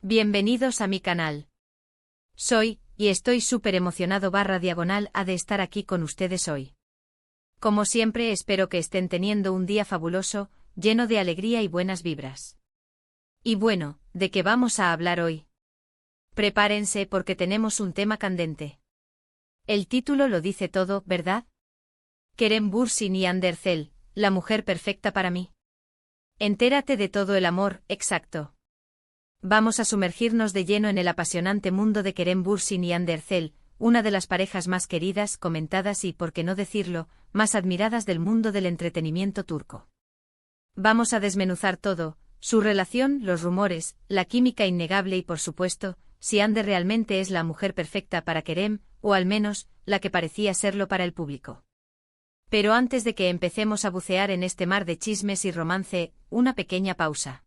Bienvenidos a mi canal. Soy, y estoy súper emocionado /a de estar aquí con ustedes hoy. Como siempre espero que estén teniendo un día fabuloso, lleno de alegría y buenas vibras. Y bueno, ¿de qué vamos a hablar hoy? Prepárense porque tenemos un tema candente. El título lo dice todo, ¿verdad? Kerem Bürsin y Hande Erçel, la mujer perfecta para mí. Entérate de todo el amor, exacto. Vamos a sumergirnos de lleno en el apasionante mundo de Kerem Bürsin y Hande Erçel, una de las parejas más queridas, comentadas y, por qué no decirlo, más admiradas del mundo del entretenimiento turco. Vamos a desmenuzar todo, su relación, los rumores, la química innegable y, por supuesto, si Hande realmente es la mujer perfecta para Kerem, o al menos, la que parecía serlo para el público. Pero antes de que empecemos a bucear en este mar de chismes y romance, una pequeña pausa.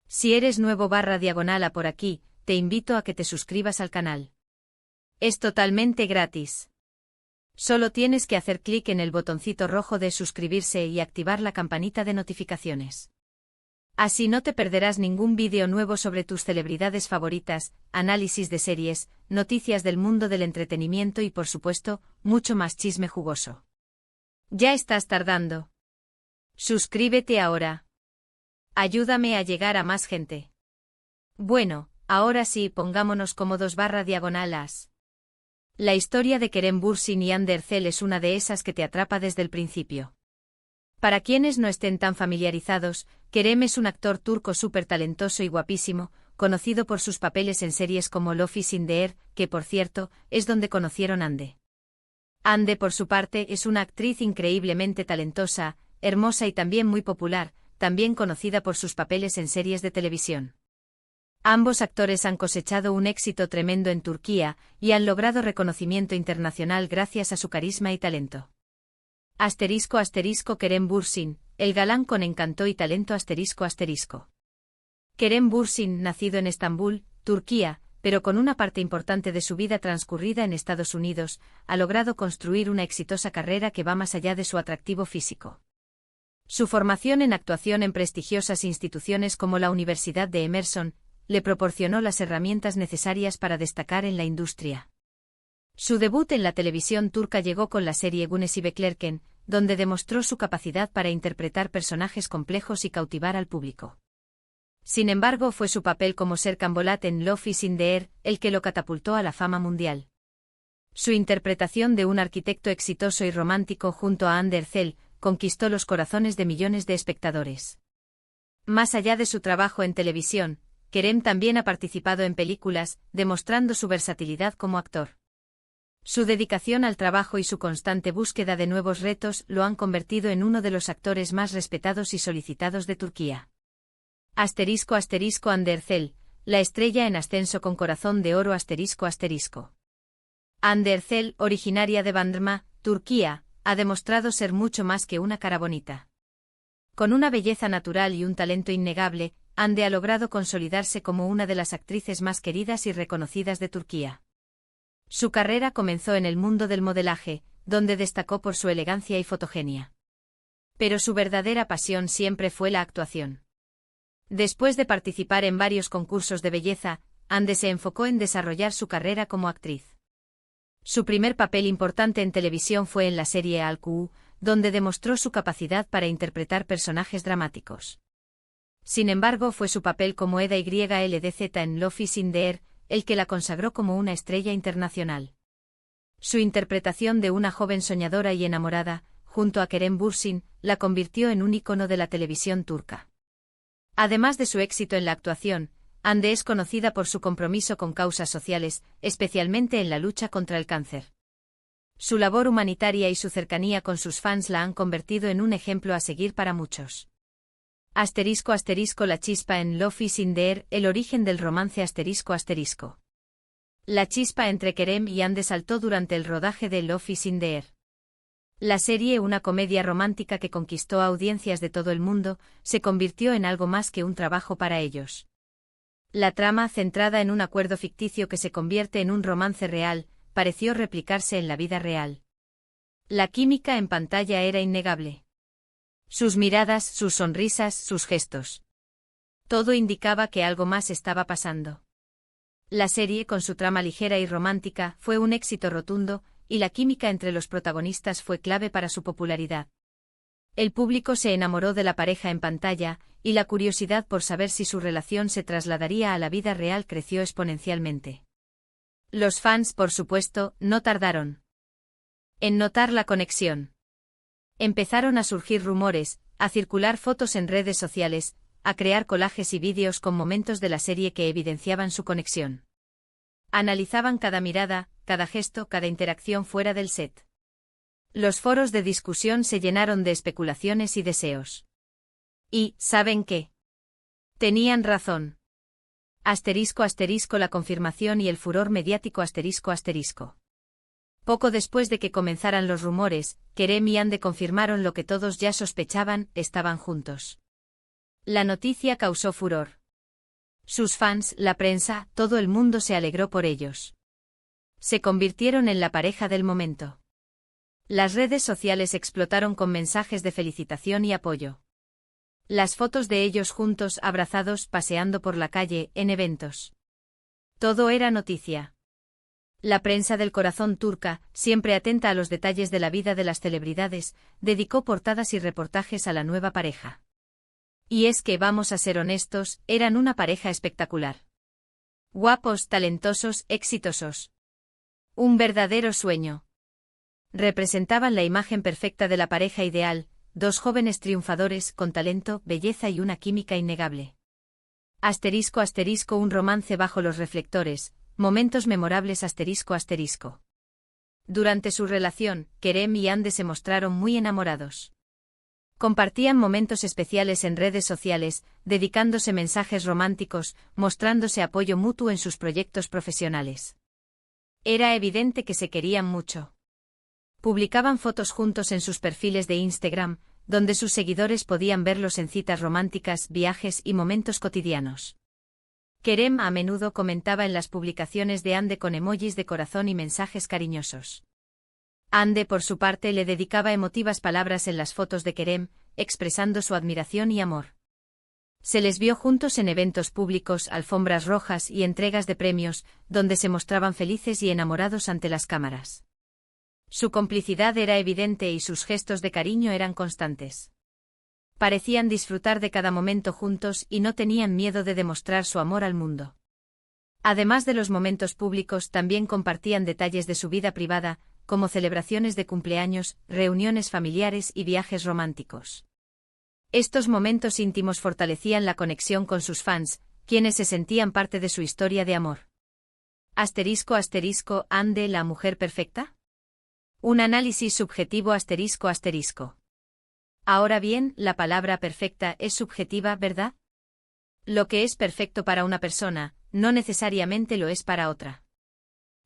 Si eres nuevo /a por aquí, te invito a que te suscribas al canal. Es totalmente gratis. Solo tienes que hacer clic en el botoncito rojo de suscribirse y activar la campanita de notificaciones. Así no te perderás ningún vídeo nuevo sobre tus celebridades favoritas, análisis de series, noticias del mundo del entretenimiento y por supuesto, mucho más chisme jugoso. Ya estás tardando. Suscríbete ahora. Ayúdame a llegar a más gente. Bueno, ahora sí, pongámonos cómodos /as. La historia de Kerem Bürsin y Hande Erçel es una de esas que te atrapa desde el principio. Para quienes no estén tan familiarizados, Kerem es un actor turco súper talentoso y guapísimo, conocido por sus papeles en series como Lofi Sindeer, que por cierto, es donde conocieron a Hande. Hande por su parte es una actriz increíblemente talentosa, hermosa y también muy popular, también conocida por sus papeles en series de televisión. Ambos actores han cosechado un éxito tremendo en Turquía y han logrado reconocimiento internacional gracias a su carisma y talento. *** Kerem Bürsin, el galán con encanto y talento ***. Kerem Bürsin, nacido en Estambul, Turquía, pero con una parte importante de su vida transcurrida en Estados Unidos, ha logrado construir una exitosa carrera que va más allá de su atractivo físico. Su formación en actuación en prestigiosas instituciones como la Universidad de Emerson le proporcionó las herramientas necesarias para destacar en la industria. Su debut en la televisión turca llegó con la serie Güneşi Beklerken, donde demostró su capacidad para interpretar personajes complejos y cautivar al público. Sin embargo, fue su papel como Serkan Bolat en Lofi Sindeer el que lo catapultó a la fama mundial. Su interpretación de un arquitecto exitoso y romántico junto a Hande Erçel conquistó los corazones de millones de espectadores. Más allá de su trabajo en televisión, Kerem también ha participado en películas, demostrando su versatilidad como actor. Su dedicación al trabajo y su constante búsqueda de nuevos retos lo han convertido en uno de los actores más respetados y solicitados de Turquía. *** Hande Erçel, la estrella en ascenso con corazón de oro ***. Hande Erçel, originaria de Bandırma, Turquía, ha demostrado ser mucho más que una cara bonita. Con una belleza natural y un talento innegable, Hande ha logrado consolidarse como una de las actrices más queridas y reconocidas de Turquía. Su carrera comenzó en el mundo del modelaje, donde destacó por su elegancia y fotogenia. Pero su verdadera pasión siempre fue la actuación. Después de participar en varios concursos de belleza, Hande se enfocó en desarrollar su carrera como actriz. Su primer papel importante en televisión fue en la serie Al-Ku, donde demostró su capacidad para interpretar personajes dramáticos. Sin embargo, fue su papel como Eda YLDZ en Lofi Sindeer el que la consagró como una estrella internacional. Su interpretación de una joven soñadora y enamorada, junto a Kerem Bürsin, la convirtió en un ícono de la televisión turca. Además de su éxito en la actuación, Hande es conocida por su compromiso con causas sociales, especialmente en la lucha contra el cáncer. Su labor humanitaria y su cercanía con sus fans la han convertido en un ejemplo a seguir para muchos. *** La chispa en Lofi Sindeer, el origen del romance ***. La chispa entre Kerem y Hande saltó durante el rodaje de Lofi Sindeer. La serie, una comedia romántica que conquistó a audiencias de todo el mundo, se convirtió en algo más que un trabajo para ellos. La trama, centrada en un acuerdo ficticio que se convierte en un romance real, pareció replicarse en la vida real. La química en pantalla era innegable. Sus miradas, sus sonrisas, sus gestos. Todo indicaba que algo más estaba pasando. La serie, con su trama ligera y romántica, fue un éxito rotundo, y la química entre los protagonistas fue clave para su popularidad. El público se enamoró de la pareja en pantalla, y la curiosidad por saber si su relación se trasladaría a la vida real creció exponencialmente. Los fans, por supuesto, no tardaron en notar la conexión. Empezaron a surgir rumores, a circular fotos en redes sociales, a crear collages y vídeos con momentos de la serie que evidenciaban su conexión. Analizaban cada mirada, cada gesto, cada interacción fuera del set. Los foros de discusión se llenaron de especulaciones y deseos. Y, ¿saben qué? Tenían razón. Asterisco asterisco la confirmación y el furor mediático asterisco asterisco. Poco después de que comenzaran los rumores, Kerem y Hande confirmaron lo que todos ya sospechaban, estaban juntos. La noticia causó furor. Sus fans, la prensa, todo el mundo se alegró por ellos. Se convirtieron en la pareja del momento. Las redes sociales explotaron con mensajes de felicitación y apoyo. Las fotos de ellos juntos, abrazados, paseando por la calle, en eventos. Todo era noticia. La prensa del corazón turca, siempre atenta a los detalles de la vida de las celebridades, dedicó portadas y reportajes a la nueva pareja. Y es que, vamos a ser honestos, eran una pareja espectacular. Guapos, talentosos, exitosos. Un verdadero sueño. Representaban la imagen perfecta de la pareja ideal, dos jóvenes triunfadores con talento, belleza y una química innegable. Asterisco asterisco un romance bajo los reflectores, momentos memorables asterisco asterisco. Durante su relación, Kerem y Hande se mostraron muy enamorados. Compartían momentos especiales en redes sociales, dedicándose mensajes románticos, mostrándose apoyo mutuo en sus proyectos profesionales. Era evidente que se querían mucho. Publicaban fotos juntos en sus perfiles de Instagram, donde sus seguidores podían verlos en citas románticas, viajes y momentos cotidianos. Kerem a menudo comentaba en las publicaciones de Hande con emojis de corazón y mensajes cariñosos. Hande, por su parte, le dedicaba emotivas palabras en las fotos de Kerem, expresando su admiración y amor. Se les vio juntos en eventos públicos, alfombras rojas y entregas de premios, donde se mostraban felices y enamorados ante las cámaras. Su complicidad era evidente y sus gestos de cariño eran constantes. Parecían disfrutar de cada momento juntos y no tenían miedo de demostrar su amor al mundo. Además de los momentos públicos, también compartían detalles de su vida privada, como celebraciones de cumpleaños, reuniones familiares y viajes románticos. Estos momentos íntimos fortalecían la conexión con sus fans, quienes se sentían parte de su historia de amor. Asterisco asterisco, Hande, la mujer perfecta. Un análisis subjetivo asterisco asterisco. Ahora bien, la palabra perfecta es subjetiva, ¿verdad? Lo que es perfecto para una persona, no necesariamente lo es para otra.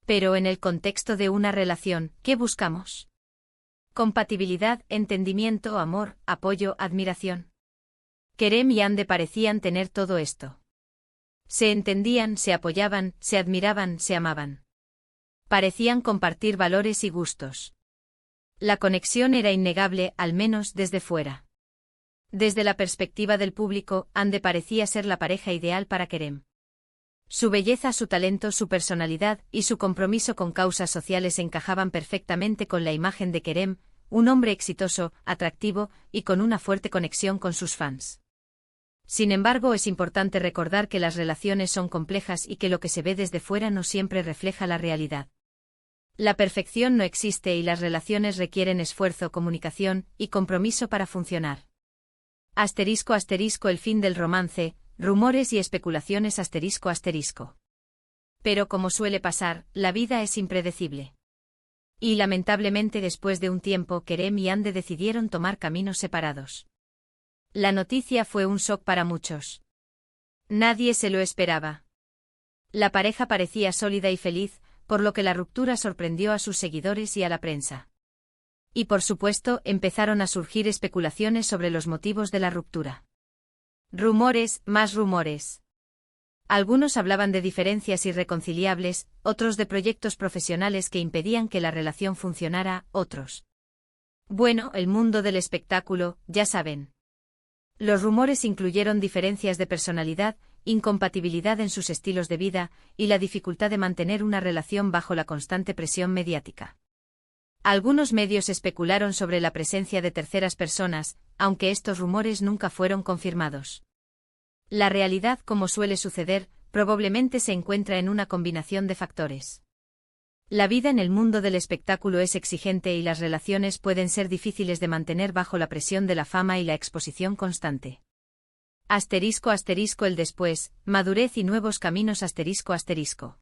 Pero en el contexto de una relación, ¿qué buscamos? Compatibilidad, entendimiento, amor, apoyo, admiración. Kerem y Hande parecían tener todo esto. Se entendían, se apoyaban, se admiraban, se amaban. Parecían compartir valores y gustos. La conexión era innegable, al menos desde fuera. Desde la perspectiva del público, Hande parecía ser la pareja ideal para Kerem. Su belleza, su talento, su personalidad y su compromiso con causas sociales encajaban perfectamente con la imagen de Kerem, un hombre exitoso, atractivo y con una fuerte conexión con sus fans. Sin embargo, es importante recordar que las relaciones son complejas y que lo que se ve desde fuera no siempre refleja la realidad. La perfección no existe y las relaciones requieren esfuerzo, comunicación y compromiso para funcionar. Asterisco asterisco el fin del romance, rumores y especulaciones asterisco asterisco. Pero como suele pasar, la vida es impredecible. Y lamentablemente después de un tiempo Kerem y Hande decidieron tomar caminos separados. La noticia fue un shock para muchos. Nadie se lo esperaba. La pareja parecía sólida y feliz, por lo que la ruptura sorprendió a sus seguidores y a la prensa. Y por supuesto, empezaron a surgir especulaciones sobre los motivos de la ruptura. Rumores, más rumores. Algunos hablaban de diferencias irreconciliables, otros de proyectos profesionales que impedían que la relación funcionara, otros. Bueno, el mundo del espectáculo, ya saben. Los rumores incluyeron diferencias de personalidad, incompatibilidad en sus estilos de vida, y la dificultad de mantener una relación bajo la constante presión mediática. Algunos medios especularon sobre la presencia de terceras personas, aunque estos rumores nunca fueron confirmados. La realidad, como suele suceder, probablemente se encuentra en una combinación de factores. La vida en el mundo del espectáculo es exigente y las relaciones pueden ser difíciles de mantener bajo la presión de la fama y la exposición constante. *** El después, madurez y nuevos caminos ***.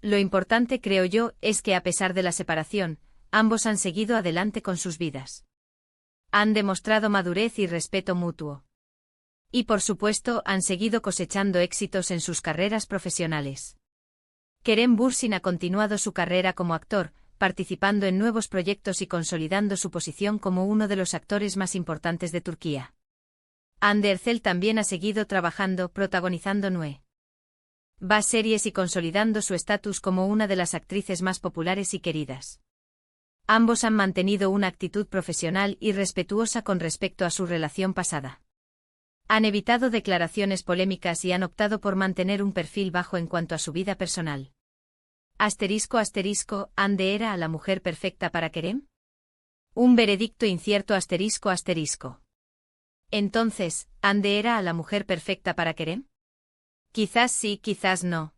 Lo importante, creo yo, es que a pesar de la separación, ambos han seguido adelante con sus vidas. Han demostrado madurez y respeto mutuo. Y por supuesto, han seguido cosechando éxitos en sus carreras profesionales. Kerem Bürsin ha continuado su carrera como actor, participando en nuevos proyectos y consolidando su posición como uno de los actores más importantes de Turquía. Hande Erçel también ha seguido trabajando, protagonizando nuevas series y consolidando su estatus como una de las actrices más populares y queridas. Ambos han mantenido una actitud profesional y respetuosa con respecto a su relación pasada. Han evitado declaraciones polémicas y han optado por mantener un perfil bajo en cuanto a su vida personal. ***, ¿Hande era la mujer perfecta para Kerem? Un veredicto incierto ***. Entonces, ¿Hande era la mujer perfecta para Kerem? Quizás sí, quizás no.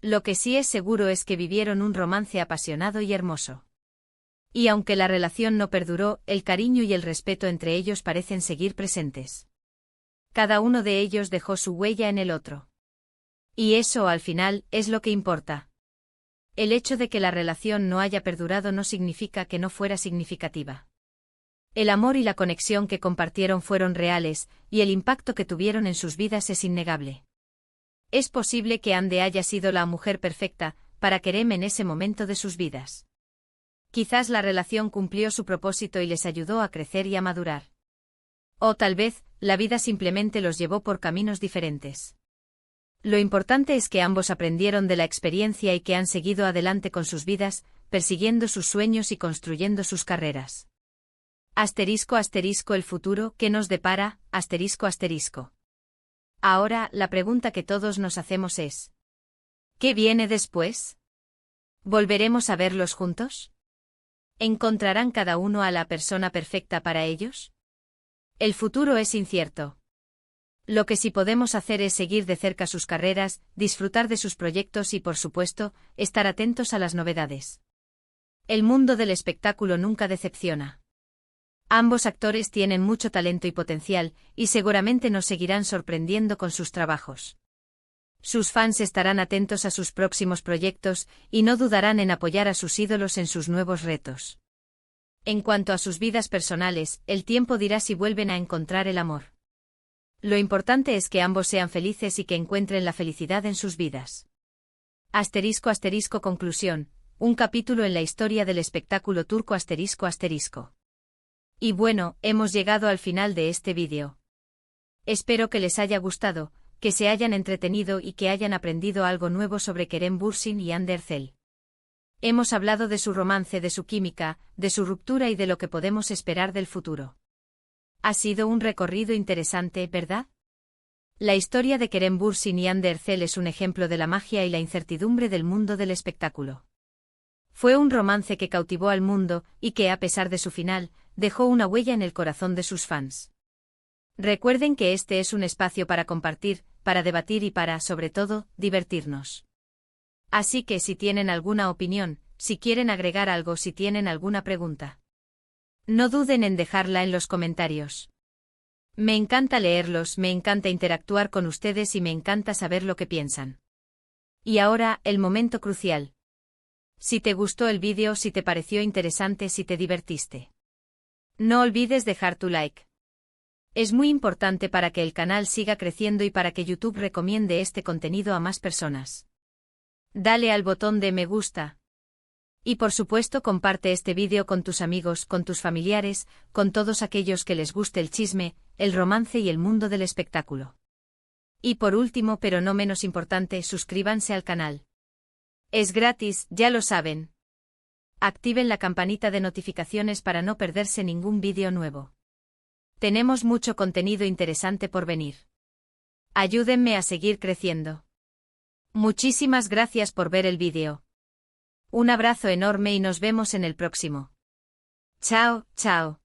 Lo que sí es seguro es que vivieron un romance apasionado y hermoso. Y aunque la relación no perduró, el cariño y el respeto entre ellos parecen seguir presentes. Cada uno de ellos dejó su huella en el otro. Y eso, al final, es lo que importa. El hecho de que la relación no haya perdurado no significa que no fuera significativa. El amor y la conexión que compartieron fueron reales, y el impacto que tuvieron en sus vidas es innegable. Es posible que Hande haya sido la mujer perfecta para Kerem en ese momento de sus vidas. Quizás la relación cumplió su propósito y les ayudó a crecer y a madurar. O tal vez, la vida simplemente los llevó por caminos diferentes. Lo importante es que ambos aprendieron de la experiencia y que han seguido adelante con sus vidas, persiguiendo sus sueños y construyendo sus carreras. ***, el futuro, ¿qué nos depara? ***. Ahora, la pregunta que todos nos hacemos es: ¿qué viene después? ¿Volveremos a verlos juntos? ¿Encontrarán cada uno a la persona perfecta para ellos? El futuro es incierto. Lo que sí podemos hacer es seguir de cerca sus carreras, disfrutar de sus proyectos y, por supuesto, estar atentos a las novedades. El mundo del espectáculo nunca decepciona. Ambos actores tienen mucho talento y potencial, y seguramente nos seguirán sorprendiendo con sus trabajos. Sus fans estarán atentos a sus próximos proyectos y no dudarán en apoyar a sus ídolos en sus nuevos retos. En cuanto a sus vidas personales, el tiempo dirá si vuelven a encontrar el amor. Lo importante es que ambos sean felices y que encuentren la felicidad en sus vidas. ***, conclusión, un capítulo en la historia del espectáculo turco ***. Y bueno, hemos llegado al final de este vídeo. Espero que les haya gustado, que se hayan entretenido y que hayan aprendido algo nuevo sobre Kerem Bürsin y Hande Erçel. Hemos hablado de su romance, de su química, de su ruptura y de lo que podemos esperar del futuro. Ha sido un recorrido interesante, ¿verdad? La historia de Kerem Bürsin y Hande Erçel es un ejemplo de la magia y la incertidumbre del mundo del espectáculo. Fue un romance que cautivó al mundo y que, a pesar de su final, dejó una huella en el corazón de sus fans. Recuerden que este es un espacio para compartir, para debatir y para, sobre todo, divertirnos. Así que si tienen alguna opinión, si quieren agregar algo, si tienen alguna pregunta, no duden en dejarla en los comentarios. Me encanta leerlos, me encanta interactuar con ustedes y me encanta saber lo que piensan. Y ahora, el momento crucial. Si te gustó el vídeo, si te pareció interesante, si te divertiste, no olvides dejar tu like. Es muy importante para que el canal siga creciendo y para que YouTube recomiende este contenido a más personas. Dale al botón de me gusta. Y por supuesto comparte este vídeo con tus amigos, con tus familiares, con todos aquellos que les guste el chisme, el romance y el mundo del espectáculo. Y por último, pero no menos importante, suscríbanse al canal. Es gratis, ya lo saben. Activen la campanita de notificaciones para no perderse ningún vídeo nuevo. Tenemos mucho contenido interesante por venir. Ayúdenme a seguir creciendo. Muchísimas gracias por ver el vídeo. Un abrazo enorme y nos vemos en el próximo. Chao, chao.